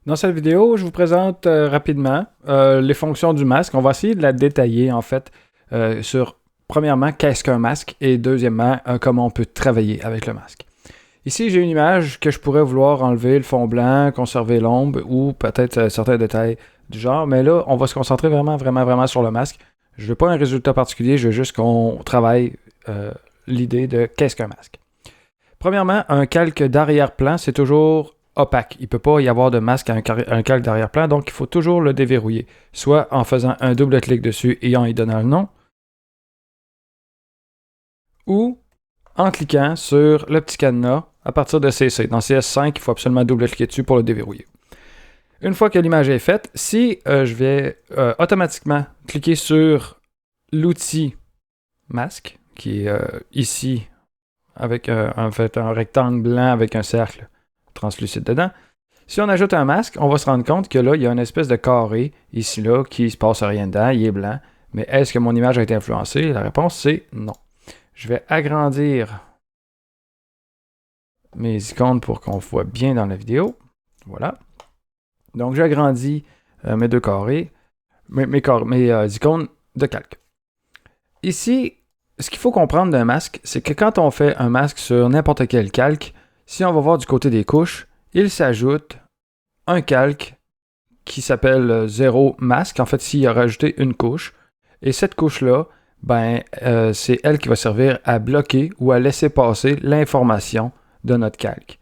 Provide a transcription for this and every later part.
Dans cette vidéo, je vous présente rapidement les fonctions du masque. On va essayer de la détailler en fait sur, premièrement, qu'est-ce qu'un masque et deuxièmement, comment on peut travailler avec le masque. Ici, j'ai une image que je pourrais vouloir enlever le fond blanc, conserver l'ombre ou peut-être certains détails du genre, mais là, on va se concentrer vraiment sur le masque. Je ne veux pas un résultat particulier, je veux juste qu'on travaille l'idée de qu'est-ce qu'un masque. Premièrement, un calque d'arrière-plan, c'est toujours opaque. Il ne peut pas y avoir de masque à un calque d'arrière-plan, donc il faut toujours le déverrouiller, soit en faisant un double clic dessus et en y donnant le nom, ou en cliquant sur le petit cadenas à partir de CC. Dans CS5, il faut absolument double-cliquer dessus pour le déverrouiller. Une fois que l'image est faite, si je vais automatiquement cliquer sur l'outil masque, qui est ici, avec en fait un rectangle blanc avec un cercle translucide dedans. Si on ajoute un masque, on va se rendre compte que là, il y a une espèce de carré ici, là, qui ne se passe rien dedans, il est blanc. Mais est-ce que mon image a été influencée? La réponse, c'est non. Je vais agrandir mes icônes pour qu'on voit bien dans la vidéo. Voilà. Donc, j'agrandis mes deux carrés, mes icônes de calque. Ici, ce qu'il faut comprendre d'un masque, c'est que quand on fait un masque sur n'importe quel calque, si on va voir du côté des couches, il s'ajoute un calque qui s'appelle 0 masque. En fait, s'il a rajouté une couche. Et cette couche-là, c'est elle qui va servir à bloquer ou à laisser passer l'information de notre calque.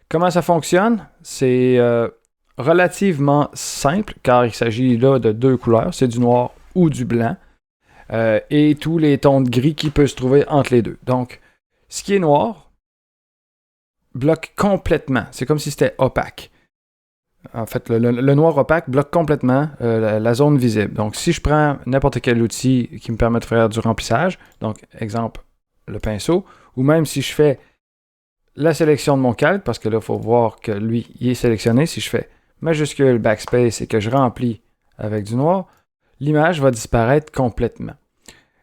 Comment ça fonctionne? C'est relativement simple, car il s'agit là de deux couleurs. C'est du noir ou du blanc. Et tous les tons de gris qui peuvent se trouver entre les deux. Donc, ce qui est noir bloque complètement. C'est comme si c'était opaque. En fait, le noir opaque bloque complètement la zone visible. Donc, si je prends n'importe quel outil qui me permet de faire du remplissage, donc, exemple, le pinceau, ou même si je fais la sélection de mon calque, parce que là, il faut voir que lui, il est sélectionné. Si je fais majuscule backspace et que je remplis avec du noir, l'image va disparaître complètement.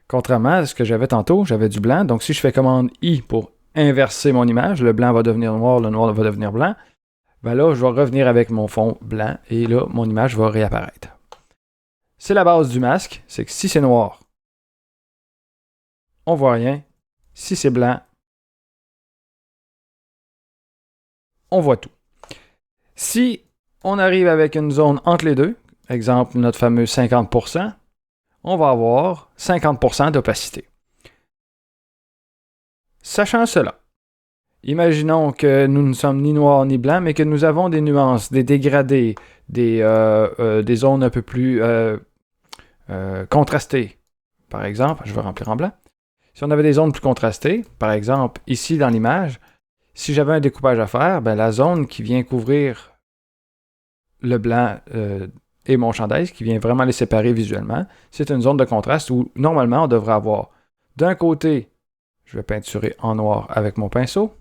Contrairement à ce que j'avais tantôt, j'avais du blanc. Donc, si je fais commande I pour inverser mon image, le blanc va devenir noir, le noir va devenir blanc, ben là, je vais revenir avec mon fond blanc et là, mon image va réapparaître. C'est la base du masque, c'est que si c'est noir, on voit rien. Si c'est blanc, on voit tout. Si on arrive avec une zone entre les deux, exemple notre fameux 50%, on va avoir 50% d'opacité. Sachant cela, imaginons que nous ne sommes ni noirs ni blancs, mais que nous avons des nuances, des dégradés, des zones un peu plus contrastées. Par exemple, je vais remplir en blanc. Si on avait des zones plus contrastées, par exemple, ici dans l'image, si j'avais un découpage à faire, la zone qui vient couvrir le blanc et mon chandail, qui vient vraiment les séparer visuellement, c'est une zone de contraste où normalement on devrait avoir d'un côté, je vais peinturer en noir avec mon pinceau,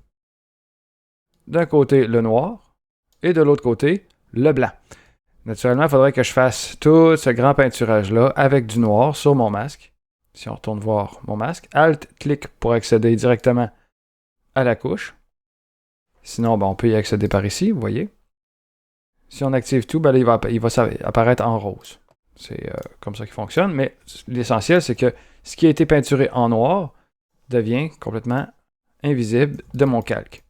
d'un côté le noir et de l'autre côté le blanc. Naturellement, il faudrait que je fasse tout ce grand peinturage-là avec du noir sur mon masque. Si on retourne voir mon masque, Alt-clic pour accéder directement à la couche. Sinon, on peut y accéder par ici, vous voyez. Si on active tout, il va apparaître en rose. C'est comme ça qu'il fonctionne, mais l'essentiel, c'est que ce qui a été peinturé en noir devient complètement invisible de mon calque.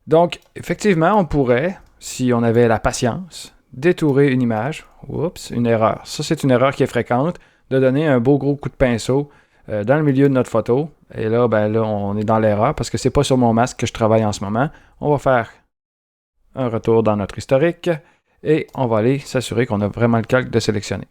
Donc, effectivement, on pourrait, si on avait la patience, détourer une image. Oups, une erreur. Ça, c'est une erreur qui est fréquente, de donner un beau gros coup de pinceau dans le milieu de notre photo. Et là, on est dans l'erreur parce que c'est pas sur mon masque que je travaille en ce moment. On va faire un retour dans notre historique et on va aller s'assurer qu'on a vraiment le calque de sélectionner.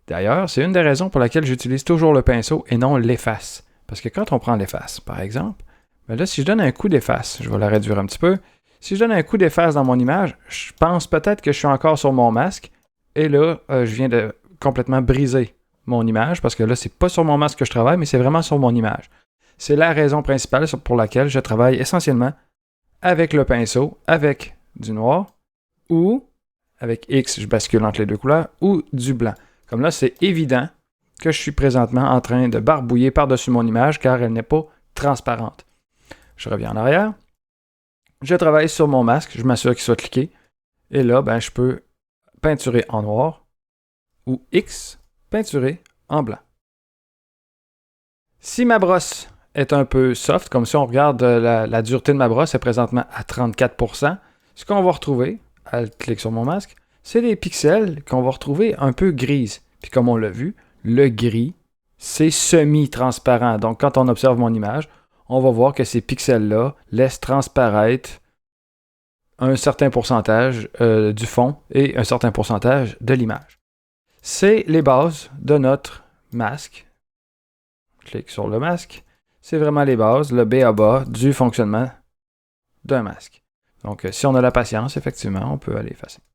D'ailleurs, c'est une des raisons pour laquelle j'utilise toujours le pinceau et non l'efface. Parce que quand on prend l'efface, par exemple, là, si je donne un coup d'efface, je vais la réduire un petit peu. Si je donne un coup d'efface dans mon image, je pense peut-être que je suis encore sur mon masque. Et là, je viens de complètement briser mon image parce que là, c'est pas sur mon masque que je travaille, mais c'est vraiment sur mon image. C'est la raison principale pour laquelle je travaille essentiellement avec le pinceau, avec du noir, ou avec X, je bascule entre les deux couleurs, ou du blanc. Comme là, c'est évident que je suis présentement en train de barbouiller par-dessus mon image car elle n'est pas transparente. Je reviens en arrière. Je travaille sur mon masque, je m'assure qu'il soit cliqué. Et là, ben, je peux peinturer en noir ou X, peinturer en blanc. Si ma brosse est un peu soft, comme si on regarde la dureté de ma brosse est présentement à 34%, ce qu'on va retrouver, à cliquer sur mon masque, c'est des pixels qu'on va retrouver un peu grises. Puis comme on l'a vu, le gris, c'est semi-transparent. Donc quand on observe mon image, on va voir que ces pixels-là laissent transparaître un certain pourcentage du fond et un certain pourcentage de l'image. C'est les bases de notre masque. Clique sur le masque. C'est vraiment les bases, le B à bas du fonctionnement d'un masque. Donc, si on a la patience, effectivement, on peut aller facilement.